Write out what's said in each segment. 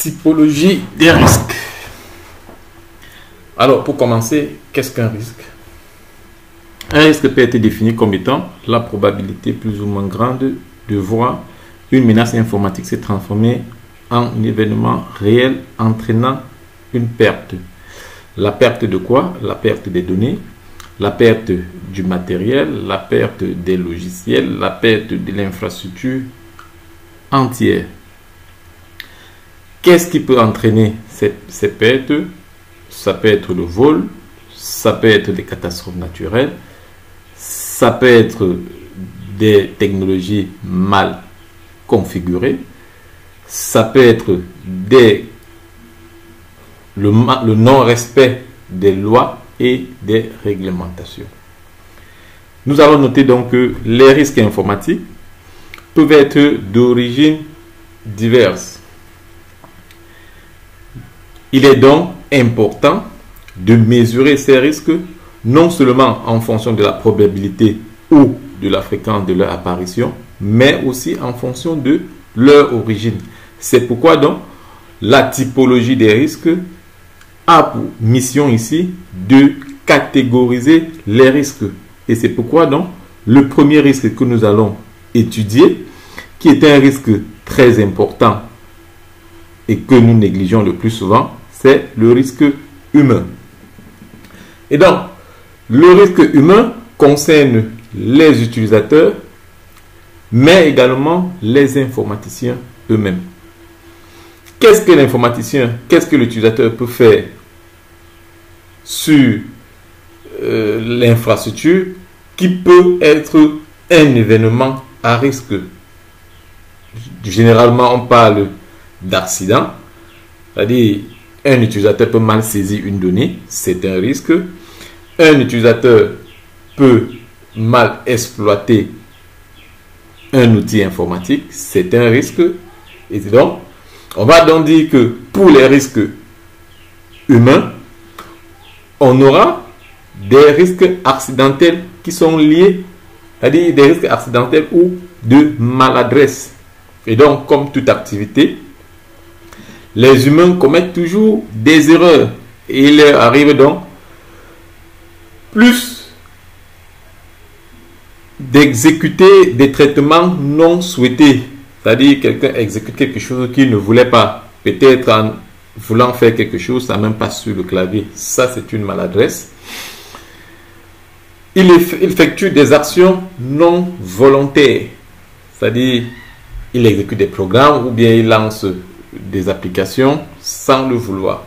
Typologie des risques. Alors, pour commencer, qu'est-ce qu'un risque? Un risque peut être défini comme étant la probabilité plus ou moins grande de voir une menace informatique se transformer en un événement réel entraînant une perte. La perte de quoi? La perte des données, la perte du matériel, la perte des logiciels, la perte de l'infrastructure entière. Qu'est-ce qui peut entraîner ces pertes? Ça peut être le vol, ça peut être des catastrophes naturelles, ça peut être des technologies mal configurées, ça peut être le non-respect des lois et des réglementations. Nous allons noter donc que les risques informatiques peuvent être d'origine diverse. Il est donc important de mesurer ces risques non seulement en fonction de la probabilité ou de la fréquence de leur apparition, mais aussi en fonction de leur origine. C'est pourquoi donc la typologie des risques a pour mission ici de catégoriser les risques. Et c'est pourquoi donc le premier risque que nous allons étudier, qui est un risque très important et que nous négligeons le plus souvent, c'est le risque humain. Et donc, le risque humain concerne les utilisateurs, mais également les informaticiens eux-mêmes. Qu'est-ce que l'informaticien, qu'est-ce que l'utilisateur peut faire sur l'infrastructure qui peut être un événement à risque? Généralement, on parle d'accident, c'est-à-dire un utilisateur peut mal saisir une donnée, c'est un risque. Un utilisateur peut mal exploiter un outil informatique, c'est un risque. Et donc, on va donc dire que pour les risques humains, on aura des risques accidentels qui sont liés, c'est-à-dire des risques accidentels ou de maladresse. Et donc, comme toute activité, les humains commettent toujours des erreurs et il leur arrive donc plus d'exécuter des traitements non souhaités. C'est-à-dire quelqu'un exécute quelque chose qu'il ne voulait pas. Peut-être en voulant faire quelque chose, ça n'a même pas sur le clavier. Ça, c'est une maladresse. Il effectue des actions non volontaires. C'est-à-dire, il exécute des programmes ou bien il lance des applications sans le vouloir.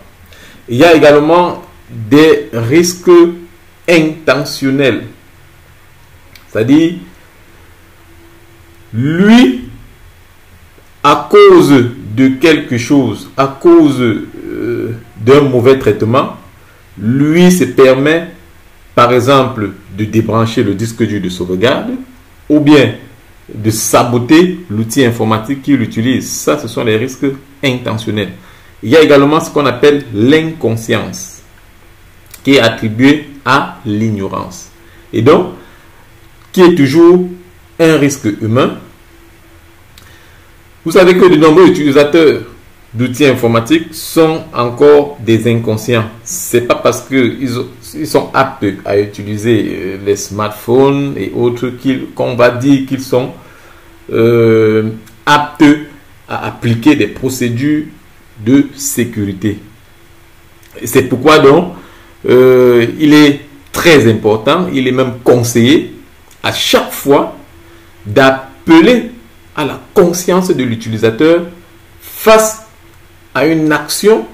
Il y a également des risques intentionnels. C'est-à-dire, lui, à cause de quelque chose, à cause d'un mauvais traitement, lui se permet, par exemple, de débrancher le disque dur de sauvegarde ou bien de saboter l'outil informatique qu'il utilise. Ça, ce sont les risques intentionnels. Il y a également ce qu'on appelle l'inconscience, qui est attribué à l'ignorance. Et donc, qui est toujours un risque humain. Vous savez que de nombreux utilisateurs d'outils informatiques sont encore des inconscients. Ce n'est pas parce qu'ils sont aptes à utiliser les smartphones et autres qu'on va dire qu'ils sont aptes à appliquer des procédures de sécurité. C'est pourquoi donc il est très important, il est même conseillé à chaque fois d'appeler à la conscience de l'utilisateur face à une action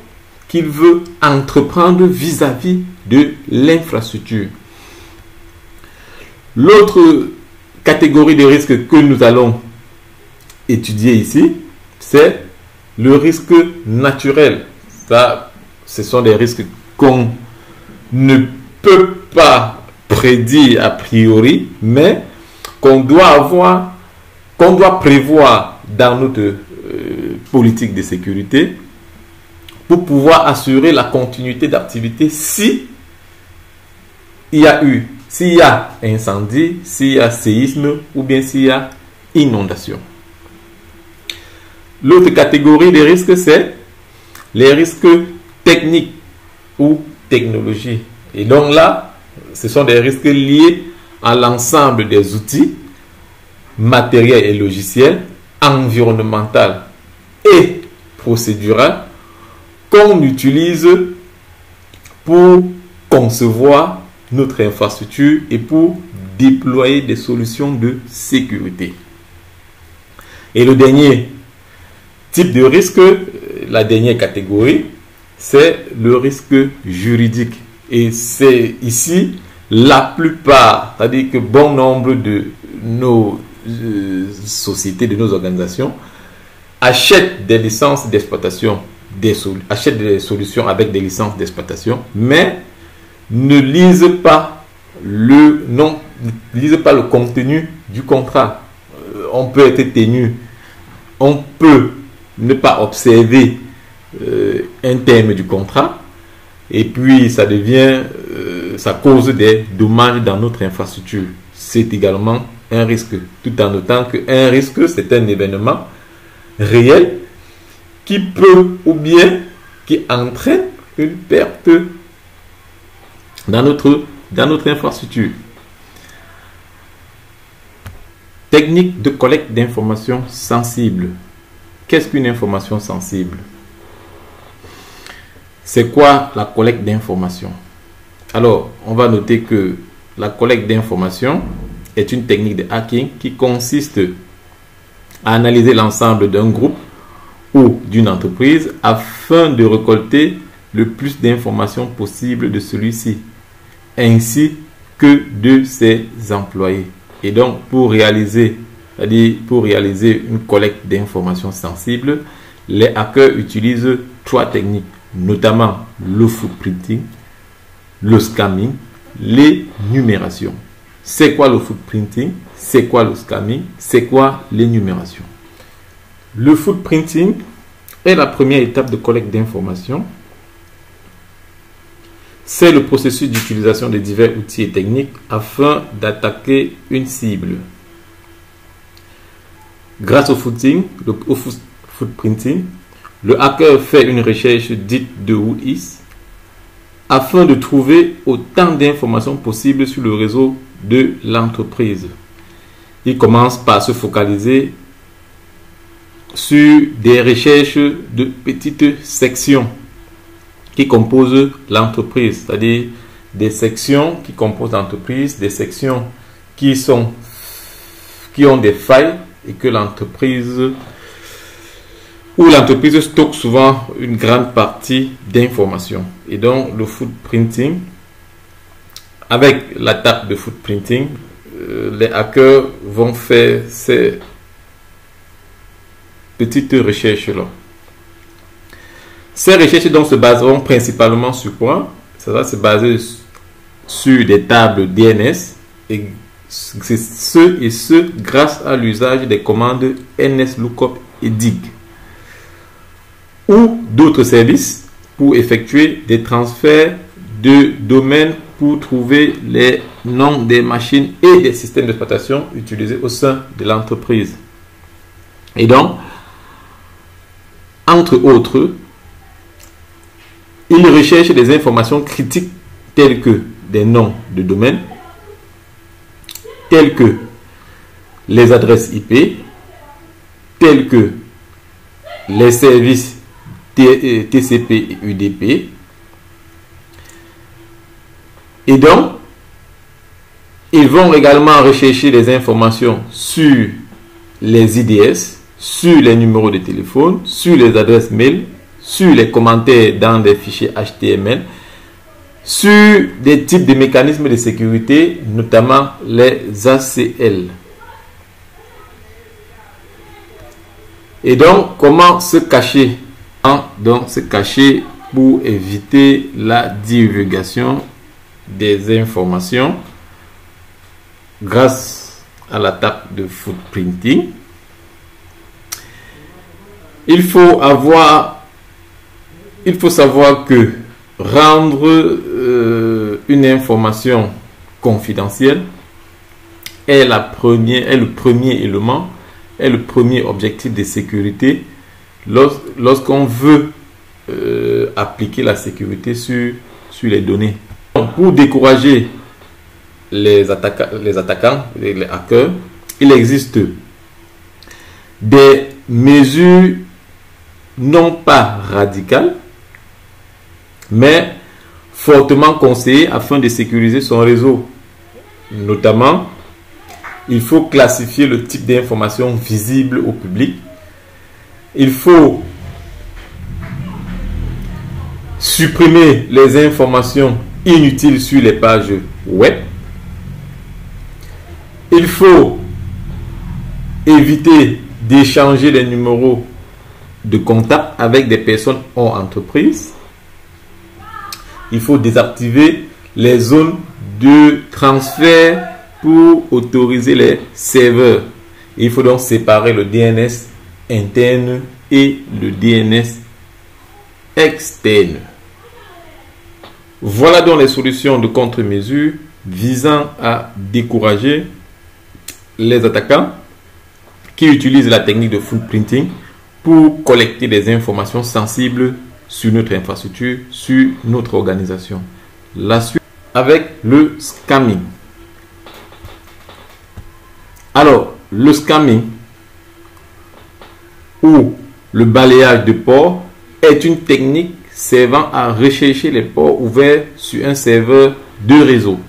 qu'il veut entreprendre vis-à-vis de l'infrastructure. L'autre catégorie de risques que nous allons étudier ici, c'est le risque naturel. Ça, ce sont des risques qu'on ne peut pas prédire a priori, mais qu'on doit prévoir dans notre politique de sécurité pour pouvoir assurer la continuité d'activité s'il y a incendie, s'il y a séisme ou bien s'il y a inondation. L'autre catégorie des risques, c'est les risques techniques ou technologiques. Et donc là, ce sont des risques liés à l'ensemble des outils matériels et logiciels, environnementaux et procéduraux qu'on utilise pour concevoir notre infrastructure et pour déployer des solutions de sécurité. Et le dernier type de risque, la dernière catégorie, c'est le risque juridique. Et c'est ici la plupart, c'est-à-dire que bon nombre de nos sociétés, de nos organisations achètent des licences d'exploitation, achètent des solutions avec des licences d'exploitation, mais ne lisent pas le contenu du contrat. On peut être tenu, on peut ne pas observer un terme du contrat, et puis ça ça cause des dommages dans notre infrastructure. C'est également un risque, tout en notant qu'un risque, c'est un événement réel qui peut ou bien qui entraîne une perte dans notre infrastructure. Technique de collecte d'informations sensibles. Qu'est-ce qu'une information sensible? C'est quoi la collecte d'informations? Alors, on va noter que la collecte d'informations est une technique de hacking qui consiste à analyser l'ensemble d'un groupe ou d'une entreprise afin de récolter le plus d'informations possible de celui-ci, ainsi que de ses employés. Et donc, pour réaliser une collecte d'informations sensibles, les hackers utilisent 3 techniques, notamment le footprinting, le scamming, l'énumération. C'est quoi le footprinting? C'est quoi le scamming? C'est quoi l'énumération? Le footprinting est la première étape de collecte d'informations. C'est le processus d'utilisation de divers outils et techniques afin d'attaquer une cible. Grâce au footprinting, le hacker fait une recherche dite de Who-is afin de trouver autant d'informations possibles sur le réseau de l'entreprise. Il commence par se focaliser sur des recherches de petites sections qui composent l'entreprise, c'est-à-dire des sections qui composent l'entreprise, des sections qui ont des failles et que l'entreprise stocke souvent une grande partie d'informations. Et donc le footprinting, avec l'attaque de footprinting, les hackers vont faire ces petites recherches-là. Ces recherches donc se baseront principalement sur quoi? Ça va se baser sur des tables DNS, et c'est ce grâce à l'usage des commandes NSLOOKUP et DIG ou d'autres services pour effectuer des transferts de domaines pour trouver les noms des machines et des systèmes d'exploitation utilisés au sein de l'entreprise. Et donc, entre autres, ils recherchent des informations critiques telles que des noms de domaine, tels que les adresses IP, tels que les services TCP et UDP. Et donc, ils vont également rechercher des informations sur les IDS, sur les numéros de téléphone, sur les adresses mail, sur les commentaires dans des fichiers HTML, sur des types de mécanismes de sécurité, notamment les ACL. Et donc, comment se cacher? Donc, se cacher pour éviter la divulgation des informations grâce à l'attaque de footprinting. Il faut savoir que rendre une information confidentielle est le premier élément, est le premier objectif de sécurité lorsqu'on veut appliquer la sécurité sur les données. Donc, pour décourager les attaquants, les hackers, il existe des mesures non pas radicales, mais fortement conseillées afin de sécuriser son réseau. Notamment, il faut classifier le type d'information visible au public. Il faut supprimer les informations inutiles sur les pages web. Il faut éviter d'échanger les numéros de contact avec des personnes hors entreprise. Il faut désactiver les zones de transfert pour autoriser les serveurs. Il faut donc séparer le DNS interne et le DNS externe. Voilà donc les solutions de contre-mesure visant à décourager les attaquants qui utilisent la technique de footprinting pour collecter des informations sensibles sur notre infrastructure, sur notre organisation. La suite avec le scamming. Alors, le scamming ou le balayage de ports est une technique servant à rechercher les ports ouverts sur un serveur de réseau.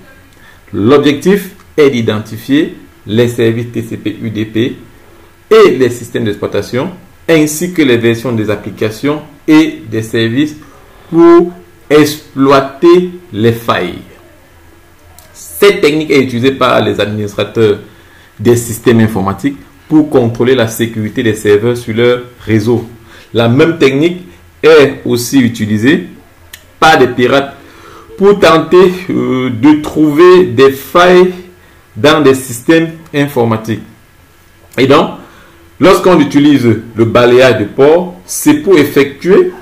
L'objectif est d'identifier les services TCP/UDP et les systèmes d'exploitation, ainsi que les versions des applications et des services pour exploiter les failles. Cette technique est utilisée par les administrateurs des systèmes informatiques pour contrôler la sécurité des serveurs sur leur réseau. La même technique est aussi utilisée par des pirates pour tenter de trouver des failles dans des systèmes informatiques. Et donc, lorsqu'on utilise le balayage de port, c'est pour effectuer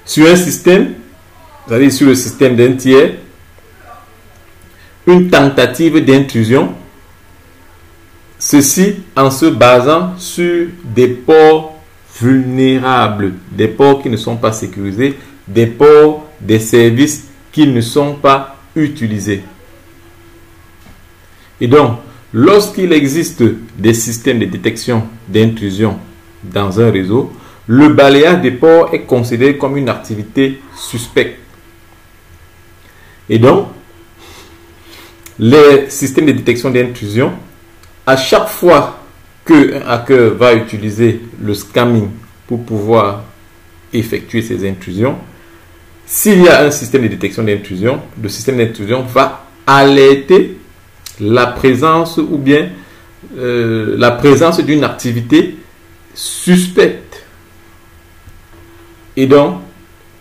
sur un système, c'est-à-dire sur le système d'un tiers, une tentative d'intrusion. Ceci en se basant sur des ports vulnérables, des ports qui ne sont pas sécurisés, des ports des services qui ne sont pas utilisés. Et donc, lorsqu'il existe des systèmes de détection d'intrusion dans un réseau, le balayage des ports est considéré comme une activité suspecte. Et donc, les systèmes de détection d'intrusion, à chaque fois qu'un hacker va utiliser le scamming pour pouvoir effectuer ses intrusions, s'il y a un système de détection d'intrusion, le système d'intrusion va alerter la présence ou bien la présence d'une activité suspecte. Et donc,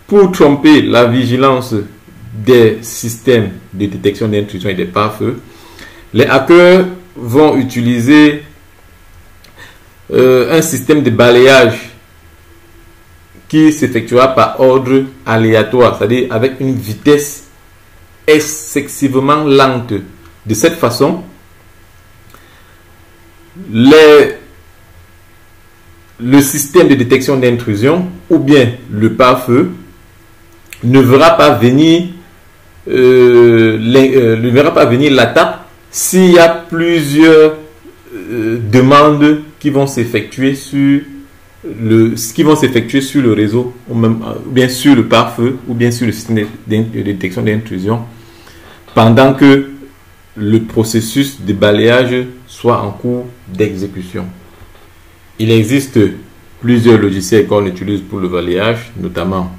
pour tromper la vigilance des systèmes de détection d'intrusion et des pare-feux, les hackers vont utiliser un système de balayage qui s'effectuera par ordre aléatoire, c'est-à-dire avec une vitesse excessivement lente. De cette façon, le système de détection d'intrusion ou bien le pare-feu ne verra pas venir l'attaque s'il y a plusieurs demandes qui vont s'effectuer sur le réseau, ou même, bien sur le pare-feu, ou bien sur le système de détection d'intrusion, pendant que le processus de balayage soit en cours d'exécution. Il existe plusieurs logiciels qu'on utilise pour le balayage, notamment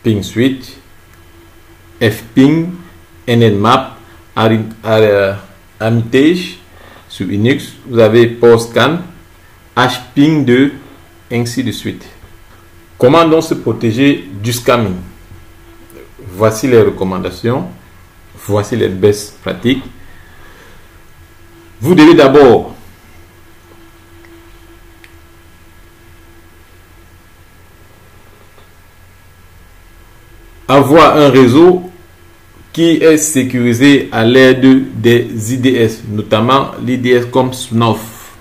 PingSuite, Fping, Nmap, Armitage sur Linux. Vous avez PortScan, Hping2, ainsi de suite. Comment donc se protéger du scamming? Voici les recommandations, voici les best pratiques. Vous devez d'abord avoir un réseau qui est sécurisé à l'aide des IDS, notamment l'IDS comme Snuff.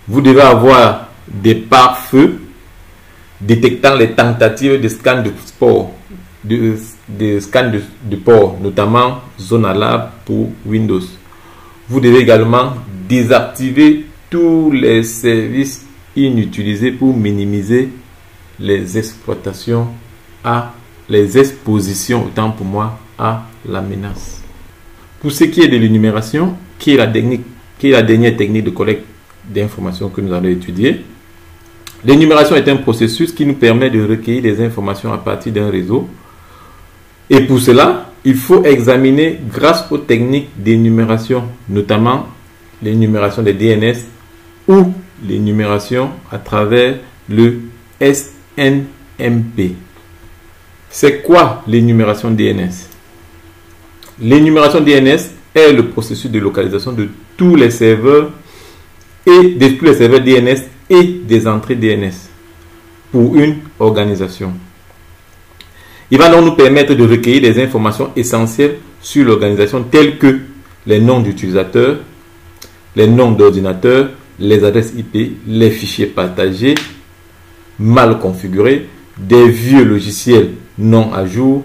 Vous devez avoir des pare-feux détectant les tentatives de scan de port, de scan de port, notamment Zonalab pour Windows. Vous devez également désactiver tous les services inutilisés pour minimiser les exploitations les expositions, autant pour moi, à la menace. Pour ce qui est de l'énumération, qui est la dernière technique de collecte d'informations que nous allons étudier, l'énumération est un processus qui nous permet de recueillir des informations à partir d'un réseau. Et pour cela, il faut examiner grâce aux techniques d'énumération, notamment l'énumération des DNS ou l'énumération à travers le SNMP. C'est quoi l'énumération DNS? L'énumération DNS est le processus de localisation de tous les serveurs DNS et des entrées DNS pour une organisation. Il va donc nous permettre de recueillir des informations essentielles sur l'organisation telles que les noms d'utilisateurs, les noms d'ordinateurs, les adresses IP, les fichiers partagés, mal configurés, des vieux logiciels non à jour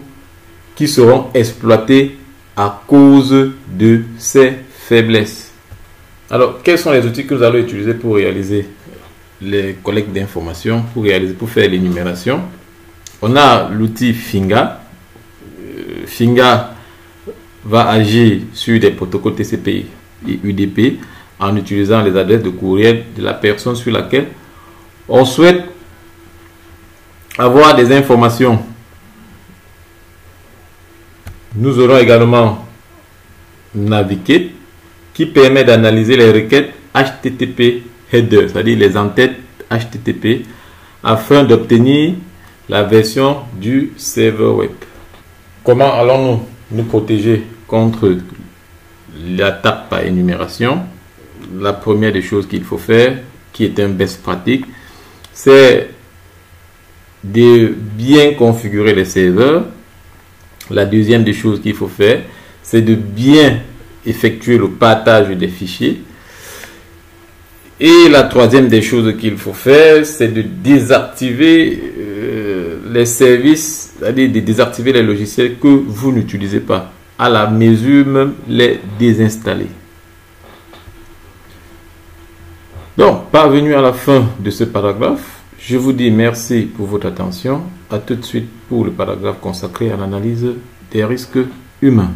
qui seront exploités à cause de ces faiblesses. Alors, quels sont les outils que nous allons utiliser pour réaliser les collectes d'informations, pour faire l'énumération? On a l'outil Finga. Finga va agir sur des protocoles TCP et UDP en utilisant les adresses de courriel de la personne sur laquelle on souhaite avoir des informations. Nous aurons également Navigate qui permet d'analyser les requêtes HTTP header, c'est-à-dire les en-têtes HTTP, afin d'obtenir la version du serveur web. Comment allons-nous nous protéger contre l'attaque par énumération? La première des choses qu'il faut faire, qui est un best pratique, c'est de bien configurer les serveurs. La deuxième des choses qu'il faut faire, c'est de bien effectuer le partage des fichiers. Et la troisième des choses qu'il faut faire, c'est de désactiver les services, c'est-à-dire de désactiver les logiciels que vous n'utilisez pas, à la mesure même les désinstaller. Donc, parvenu à la fin de ce paragraphe, je vous dis merci pour votre attention. À tout de suite pour le paragraphe consacré à l'analyse des risques humains.